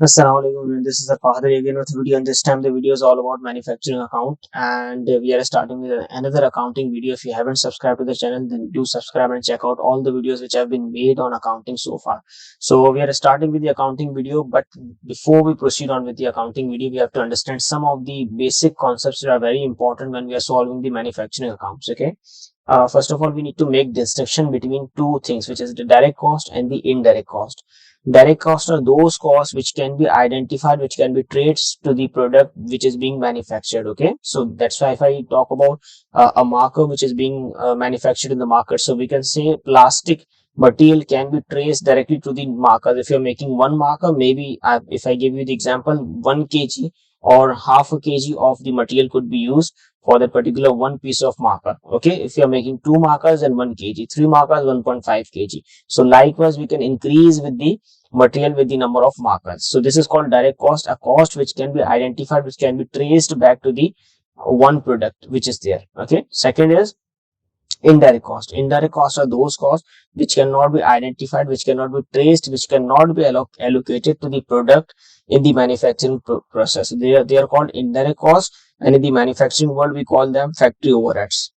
Assalamualaikum everyone. This is Fahad again with a video, and this time the video is all about manufacturing account, and we are starting with another accounting video. If you haven't subscribed to the channel, then do subscribe and check out all the videos which have been made on accounting so far. So we are starting with the accounting video, but before we proceed on with the accounting video, we have to understand some of the basic concepts that are very important when we are solving the manufacturing accounts. Okay. First of all, we need to make distinction between two things, which is the direct cost and the indirect cost. Direct costs are those costs which can be identified, which can be traced to the product which is being manufactured. Okay, so that's why if I talk about a marker which is being manufactured in the market, so we can say plastic material can be traced directly to the marker. If you're making one marker, maybe if I give you the example, 1 kg or half a kg of the material could be used for that particular one piece of marker. Okay, if you're making two markers and 1 kg, three markers, 1.5 kg. So likewise, we can increase with the material with the number of markers. So this is called direct cost, a cost which can be identified, which can be traced back to the one product which is there. Okay. Second is indirect cost. Indirect costs are those costs which cannot be identified, which cannot be traced, which cannot be allocated to the product in the manufacturing process. They are called indirect costs, and in the manufacturing world we call them factory overheads.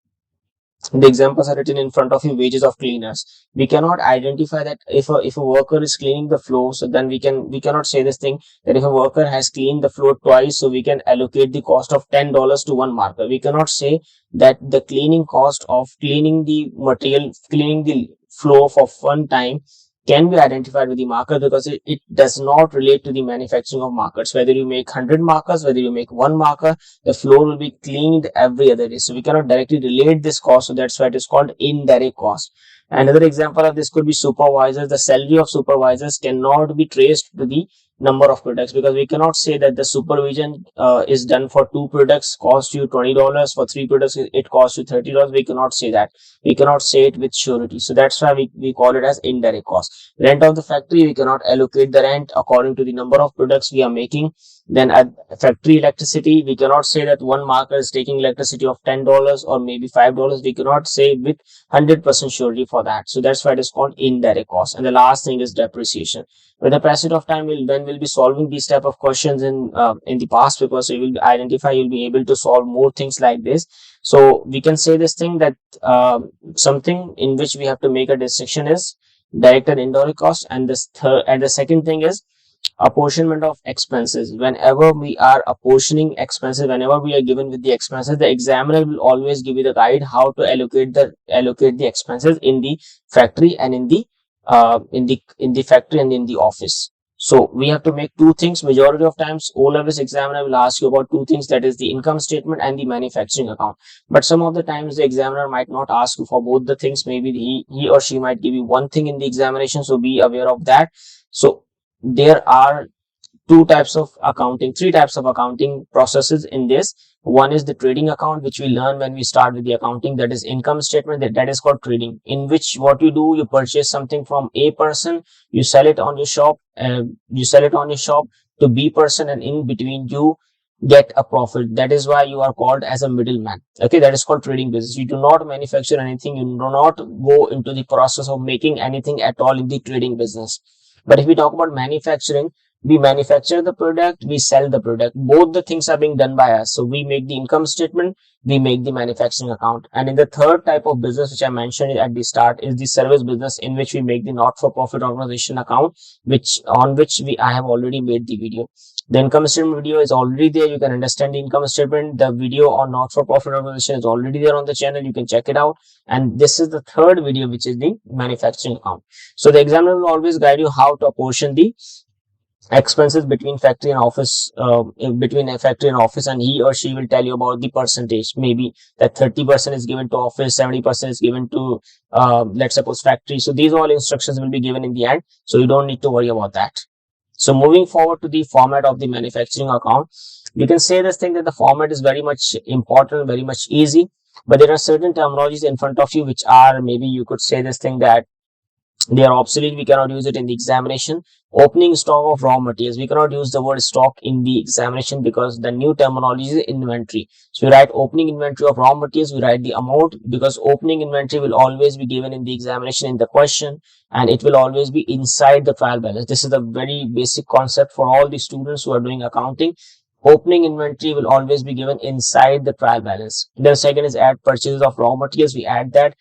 The examples are written in front of you. Wages of cleaners, we cannot identify that if a worker is cleaning the floor, so then we cannot say this thing that if a worker has cleaned the floor twice, so we can allocate the cost of $10 to one marker. We cannot say that the cleaning cost of cleaning the material, cleaning the floor for one time can be identified with the marker, because it does not relate to the manufacturing of markers. Whether you make 100 markers, whether you make one marker, the floor will be cleaned every other day. So we cannot directly relate this cost. So that's why it is called indirect cost. Another example of this could be supervisors. The salary of supervisors cannot be traced to the number of products, because we cannot say that the supervision is done for two products, cost you $20, for three products it costs you $30. We cannot say that. We cannot say it with surety. So that's why we call it as indirect cost. Rent of the factory, we cannot allocate the rent according to the number of products we are making. Then at factory electricity, we cannot say that one marker is taking electricity of $10 or maybe $5. We cannot say with 100% surety for that. So that's why it is called indirect cost. And the last thing is depreciation. With the passage of time, when we'll be solving these type of questions in the past paper, so you will identify, you'll be able to solve more things like this. So we can say this thing that something in which we have to make a distinction is direct and indirect cost, and the second thing is apportionment of expenses. Whenever we are apportioning expenses, whenever we are given with the expenses, the examiner will always give you the guide how to allocate the expenses in the factory and in the factory and in the office. So we have to make two things. Majority of times O-levels examiner will ask you about two things, that is the income statement and the manufacturing account. But some of the times the examiner might not ask you for both the things. Maybe he or she might give you one thing in the examination, so be aware of that. So there are three types of accounting processes in this. One is the trading account, which we learn when we start with the accounting, that is income statement, that is called trading, in which what you do, you purchase something from A person, you sell it on your shop, to B person, and in between you get a profit. That is why you are called as a middleman. Okay, that is called trading business. You do not manufacture anything, you do not go into the process of making anything at all in the trading business. But if we talk about manufacturing, we manufacture the product, we sell the product. Both the things are being done by us. So we make the income statement, we make the manufacturing account. And in the third type of business, which I mentioned at the start, is the service business, in which we make the not-for-profit organization account, I have already made the video. The income statement video is already there. You can understand the income statement. The video on not-for-profit organization is already there on the channel. You can check it out. And this is the third video, which is the manufacturing account. So the examiner will always guide you how to apportion the expenses between factory and office, between a factory and office, and he or she will tell you about the percentage. Maybe that 30% is given to office, 70% is given to let's suppose factory. So these all instructions will be given in the end, so you don't need to worry about that. So moving forward to the format of the manufacturing account, you can say this thing that the format is very much important, very much easy, but there are certain terminologies in front of you which are, maybe you could say this thing that They are obsolete. We cannot use it in the examination. Opening stock of raw materials. We cannot use the word stock in the examination because the new terminology is inventory. So we write opening inventory of raw materials. We write the amount because opening inventory will always be given in the examination in the question, and it will always be inside the trial balance. This is the very basic concept for all the students who are doing accounting. Opening inventory will always be given inside the trial balance. Then second is add purchases of raw materials. We add that.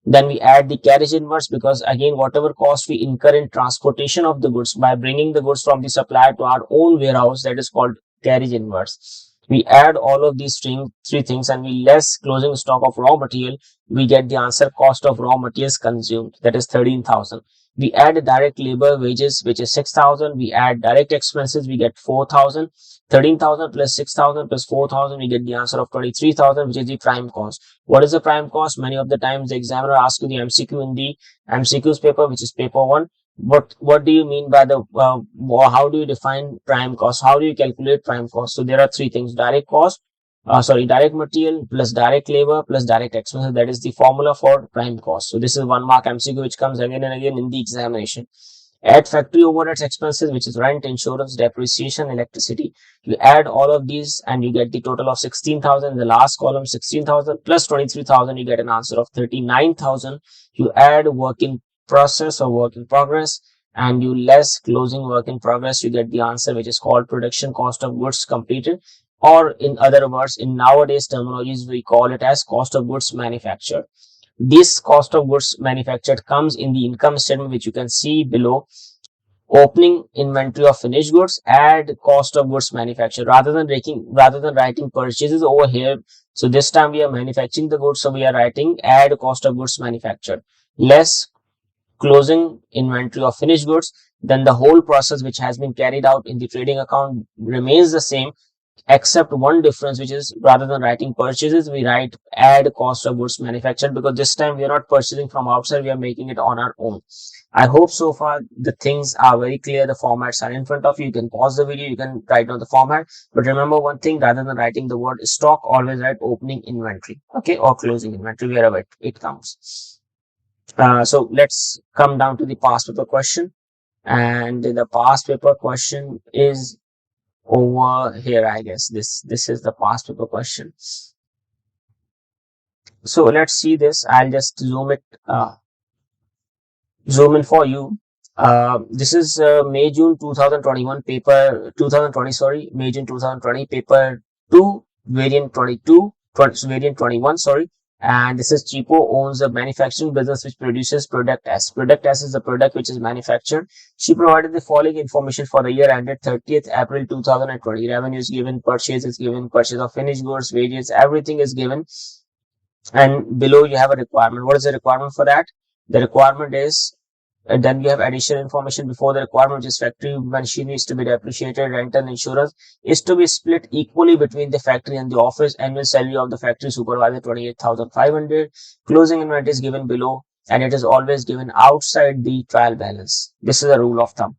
Then we add the carriage inwards because again, whatever cost we incur in transportation of the goods by bringing the goods from the supplier to our own warehouse, that is called carriage inwards. We add all of these three things and we less closing stock of raw material. We get the answer cost of raw materials consumed, that is 13,000. We add direct labor wages, which is 6,000. We add direct expenses, we get 4,000. 13,000 plus 6,000 plus 4,000, we get the answer of 23,000, which is the prime cost. What is the prime cost? Many of the times the examiner asks you the MCQ in the MCQs paper, which is paper 1. What do you mean by the how do you define prime cost? How do you calculate prime cost? So there are three things: direct cost, direct material plus direct labor plus direct expenses. That is the formula for prime cost. So this is 1 mark MCQ which comes again and again in the examination. Add factory overheads expenses, which is rent, insurance, depreciation, electricity. You add all of these and you get the total of 16,000. In the last column, 16,000 plus 23,000, you get an answer of 39,000. You add work in process or work in progress and you less closing work in progress, you get the answer which is called production cost of goods completed, or in other words, in nowadays terminologies, we call it as cost of goods manufactured. This cost of goods manufactured comes in the income statement, which you can see below. Opening inventory of finished goods, add cost of goods manufactured. Rather than writing purchases over here, so this time we are manufacturing the goods, so we are writing add cost of goods manufactured, less closing inventory of finished goods. Then the whole process which has been carried out in the trading account remains the same, except one difference, which is rather than writing purchases, we write add cost of goods manufactured, because this time we are not purchasing from outside, we are making it on our own. I hope so far the things are very clear. The formats are in front of you. You can pause the video, you can write down the format, but remember one thing: rather than writing the word stock, always write opening inventory, okay, or closing inventory, wherever it comes. So let's come down to the past paper question, and the past paper question is over here. I guess this is the past paper question. So let's see this. I'll just zoom in for you. This is May June 2021 paper 2020, sorry, May June 2020 paper 2 variant 22 variant 21, sorry. And this is Cheapo owns a manufacturing business which produces product S. Product S is the product which is manufactured. She provided the following information for the year ended 30th April 2020. Revenue is given, purchase is given, purchase of finished goods, wages, everything is given. And below you have a requirement. What is the requirement for that? The requirement is, and then you have additional information before the requirement, which is factory machinery is to be depreciated, rent and insurance is to be split equally between the factory and the office. Annual salary of the factory supervisor 28,500. Closing inventory is given below, and it is always given outside the trial balance. This is a rule of thumb.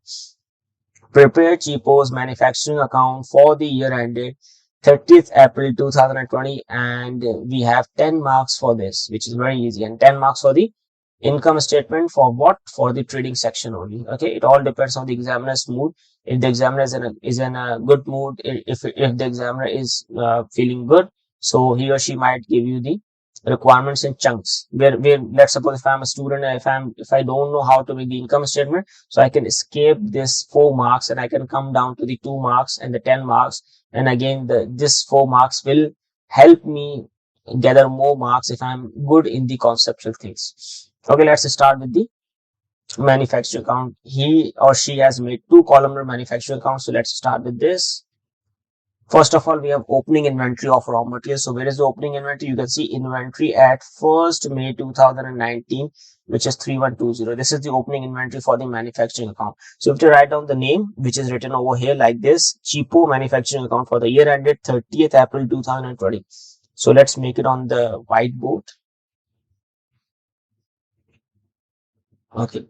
Prepare Cheapo's manufacturing account for the year ended 30th April 2020, and we have 10 marks for this, which is very easy, and 10 marks for the income statement. For what? For the trading section only. Okay, it all depends on the examiner's mood. If the examiner is in a good mood, if the examiner is feeling good, so he or she might give you the requirements in chunks. Where let's suppose if I'm a student, if I don't know how to make the income statement, so I can escape this 4 marks and I can come down to the 2 marks and the 10 marks. And again, this 4 marks will help me gather more marks if I'm good in the conceptual things. Okay, let's start with the manufacturing account. He or she has made 2 columnar manufacturing accounts. So let's start with this. First of all, we have opening inventory of raw materials. So where is the opening inventory? You can see inventory at 1st May 2019, which is 3120. This is the opening inventory for the manufacturing account. So if you write down the name, which is written over here like this: Cheapo manufacturing account for the year ended 30th April 2020. So let's make it on the whiteboard. Okay.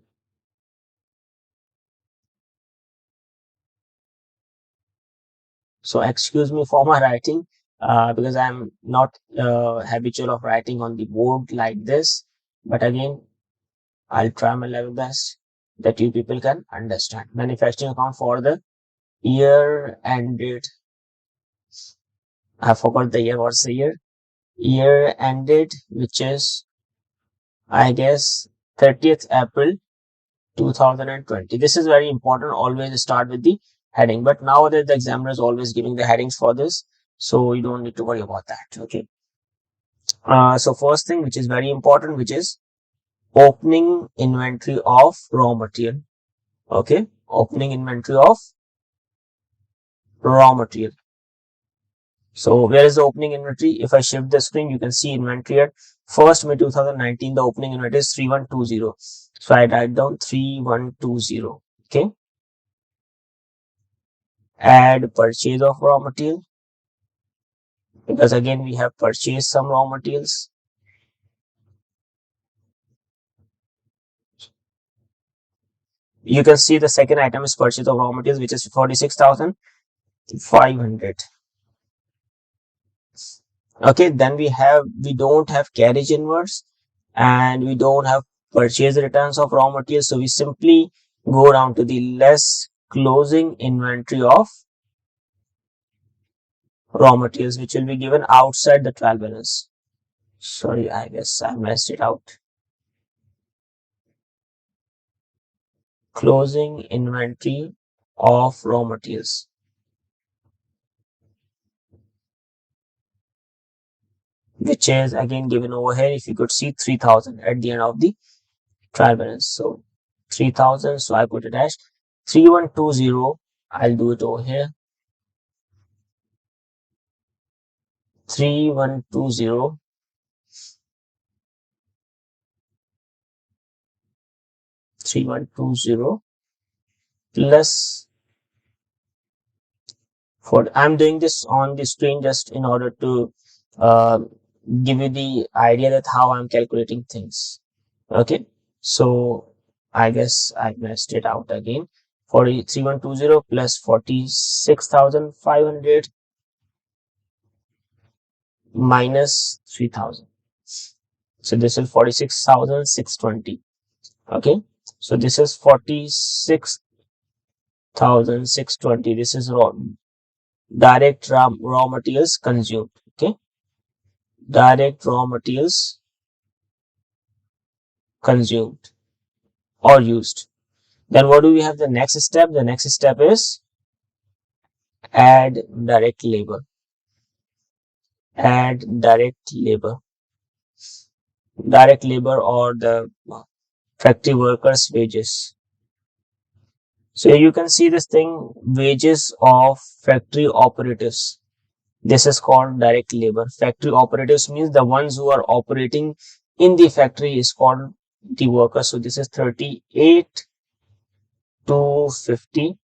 So excuse me for my writing, because I'm not habitual of writing on the board like this. But again, I'll try my level best that you people can understand. Manufacturing account for the year ended. I forgot the year. What's the year? Year ended, which is, I guess, 30th April 2020. This is very important. Always start with the heading. But nowadays, the examiner is always giving the headings for this. So you don't need to worry about that. Okay. So first thing, which is very important, which is opening inventory of raw material. Okay. Opening inventory of raw material. So where is the opening inventory? If I shift the screen, you can see inventory at 1st May 2019. The opening inventory is 3120. So I write down 3120. Okay. Add purchase of raw material, because again we have purchased some raw materials. You can see the second item is purchase of raw materials, which is 46,500. Okay, then we don't have carriage inwards and we don't have purchase returns of raw materials. So we simply go down to the less closing inventory of raw materials, which will be given outside the trial balance. Sorry, I guess I messed it out. Closing inventory of raw materials, which is again given over here. If you could see 3000 at the end of the trial balance. So 3000. So I put a dash 3120. I'll do it over here. 3120 3120 plus for I'm doing this on the screen just in order to uh, give you the idea that how I'm calculating things. Okay, so I guess I messed it out again. 3120 plus 46,500 minus 3000. So this is 46,620. Okay, so this is 46,620. This is direct raw materials consumed. Okay, direct raw materials consumed or used. Then what do we have the next step? The next step is add direct labor. Add direct labor. Direct labor or the factory workers' wages. So you can see this thing, wages of factory operatives. This is called direct labor. Factory operatives means the ones who are operating in the factory is called the workers. So this is 38 to 50.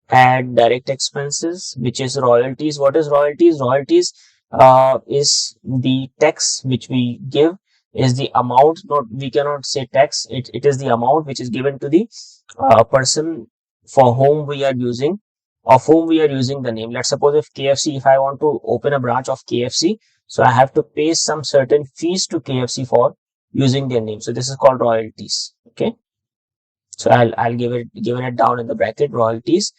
Add direct expenses, which is royalties. What is royalties? Royalties is the tax which we give, is the amount. Not, we cannot say tax. It is the amount which is given to the person for whom we are using, of whom we are using the name. Let's suppose if KFC, if I want to open a branch of KFC, so I have to pay some certain fees to KFC for using their name. So this is called royalties. Okay. So I'll given it down in the bracket, royalties.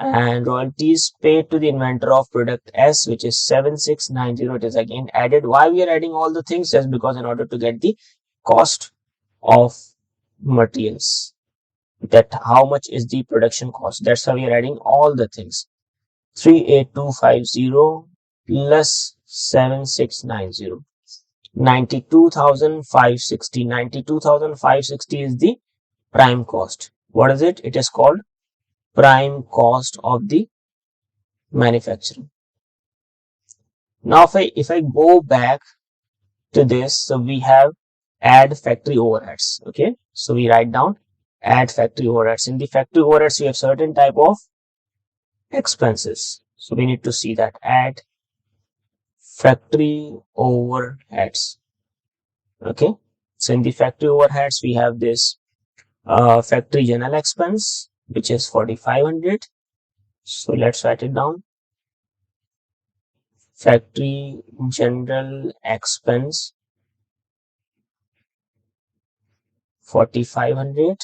And royalties paid to the inventor of product S, which is 7690. It is again added. Why we are adding all the things? Just because in order to get the cost of materials, that how much is the production cost. That's how we are adding all the things. 38250 plus 7690. 92,560. 92,560 is the prime cost. What is it? It is called prime cost of the manufacturing. Now if I go back to this, so we have add factory overheads. Okay, so we write down add factory overheads. In the factory overheads we have certain type of expenses, so we need to see that. Add factory overheads. Okay, so in the factory overheads we have this factory general expense, which is 4500. So let's write it down. Factory general expense 4,500.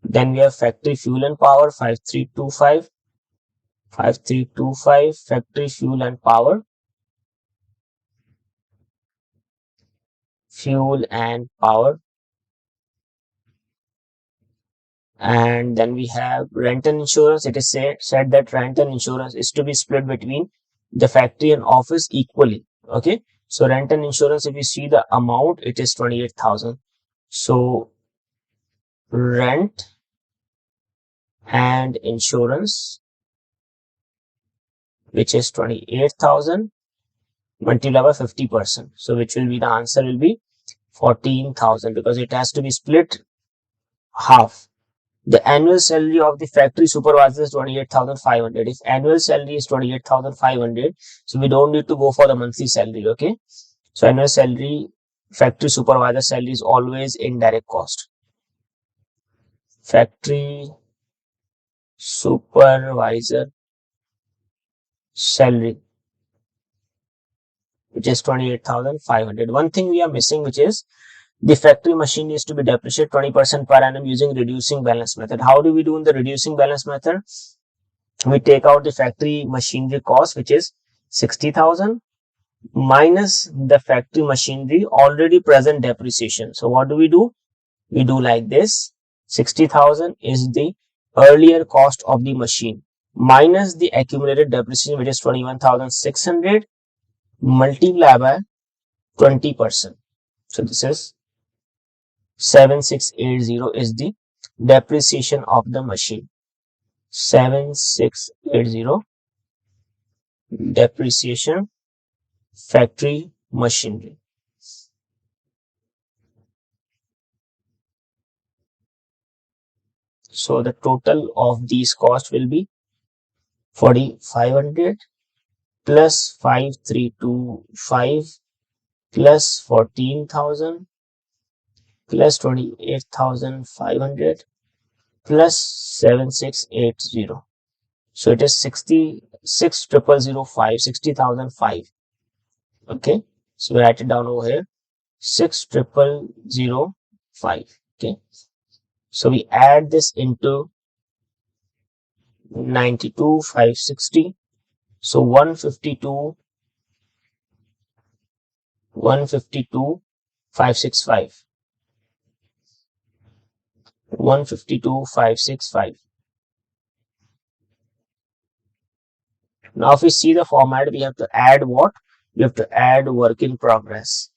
Then we have factory fuel and power 5,325. 5,325 factory fuel and power. Fuel and power. And then we have rent and insurance. It is said that rent and insurance is to be split between the factory and office equally. Okay. So rent and insurance, if you see the amount, it is 28,000. So rent and insurance, which is 28,000 multiplied by 50%. So which will be the answer will be 14,000 because it has to be split half. The annual salary of the factory supervisor is 28,500. If annual salary is 28,500, so we don't need to go for the monthly salary. Okay. So annual salary, factory supervisor salary is always indirect cost. Factory supervisor salary, which is 28,500. One thing we are missing, which is the factory machine needs to be depreciated 20% per annum using reducing balance method. How do we do in the reducing balance method? We take out the factory machinery cost, which is 60,000 minus the factory machinery already present depreciation. So what do? We do like this. 60,000 is the earlier cost of the machine minus the accumulated depreciation, which is 21,600 multiplied by 20%. So this is 7680 is the depreciation of the machine. 7680 depreciation factory machinery. So the total of these costs will be 4,500 plus 5,325 plus 14,000 plus 28,500 plus 7680. So it is 66,005, 60,005. Okay. So we write it down over here. 6,005. Okay. So we add this into 92,560. So 152,565. 152,565. Now if we see the format, we have to add what? We have to add work in progress.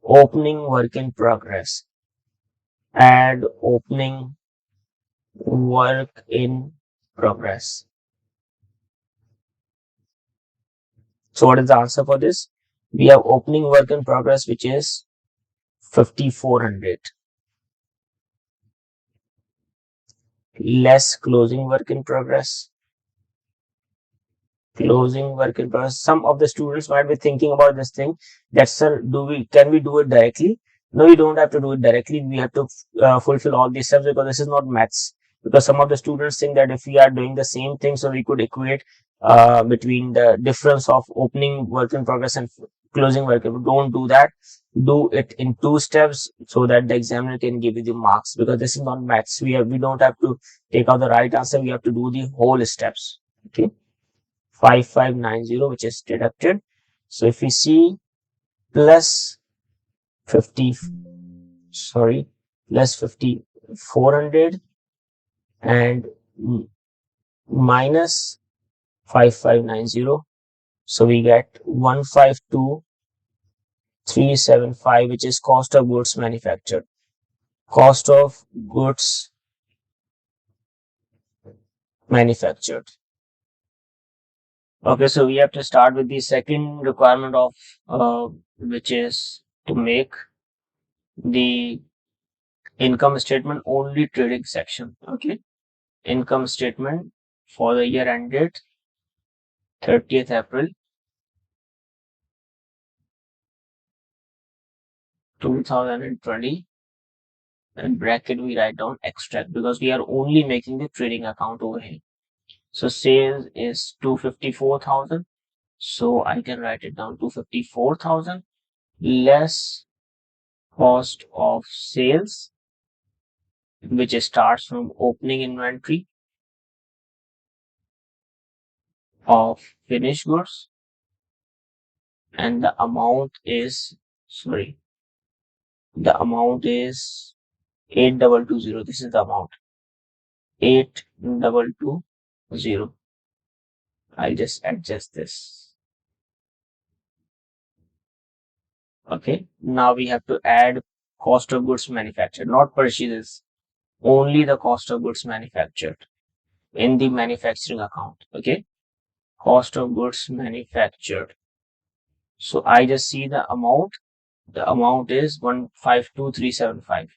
Opening work in progress. Add opening work in progress. So what is the answer for this? We have opening work in progress, which is 5,400 less closing work in progress. Closing work in progress. Some of the students might be thinking about this thing that, sir, can we do it directly? No, you don't have to do it directly. We have to fulfill all these steps because this is not maths. Because some of the students think that if we are doing the same thing, so we could equate between the difference of opening work in progress and closing work. Don't do that. Do it in 2 steps so that the examiner can give you the marks, because this is not maths. We don't have to take out the right answer. We have to do the whole steps. Okay. 5,590, which is deducted. So if we see plus 5,400 and minus 5,590. So we get 152,375, which is cost of goods manufactured. Cost of goods manufactured. Okay, so we have to start with the second requirement of which is to make the income statement only trading section. Okay, income statement for the year ended 30th April 2020. And bracket we write down extract because we are only making the trading account over here. So sales is 254,000. So I can write it down 254,000 less cost of sales which starts from opening inventory of finished goods, and the amount is 8220. This is the amount, 8220. I'll just adjust this. Okay, now we have to add cost of goods manufactured, not purchases, only the cost of goods manufactured in the manufacturing account. Okay, cost of goods manufactured. So I just see the amount. The amount is 152375.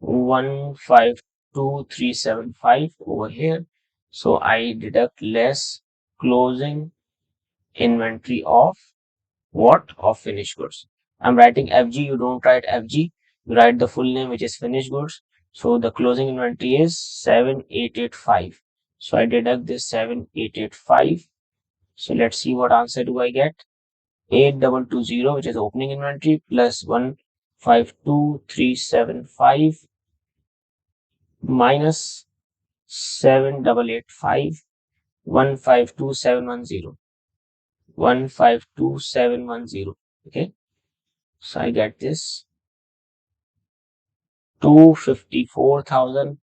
152375 over here. So I deduct less closing inventory of what? Of finished goods. I'm writing FG. You don't write FG. You write the full name, which is finished goods. So the closing inventory is 7885. So I deduct this 7885. So let's see what answer do I get. 8220, which is opening inventory, plus 152375 minus 7885, 152710. 152710. Okay, so I get this 254,000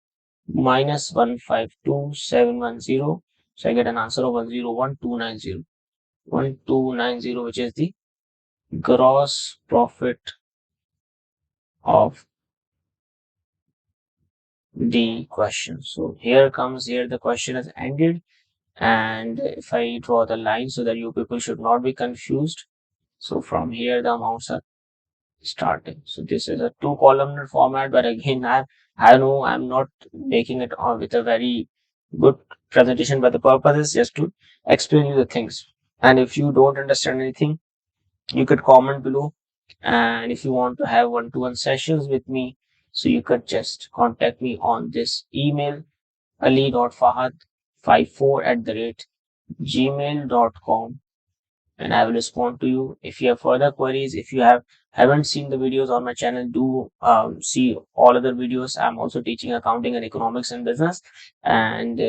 minus 152710. So I get an answer of 101290. 1290, which is the gross profit of the question. So here the question is ended. And if I draw the line so that you people should not be confused. So from here the amounts are starting. So this is a two columnar format, but again I know I'm not making it with a very good presentation, but the purpose is just to explain you the things. And if you don't understand anything, you could comment below. And if you want to have one-to-one sessions with me, so you could just contact me on this email, ali.fahad54@gmail.com, and I will respond to you. If you have further queries, if you haven't seen the videos on my channel, do see all other videos. I'm also teaching accounting and economics and business, and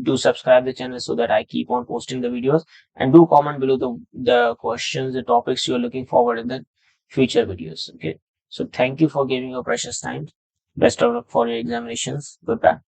do subscribe the channel so that I keep on posting the videos, and do comment below the questions, the topics you are looking forward in the future videos. Okay, so thank you for giving your precious time. Best of luck for your examinations. Goodbye.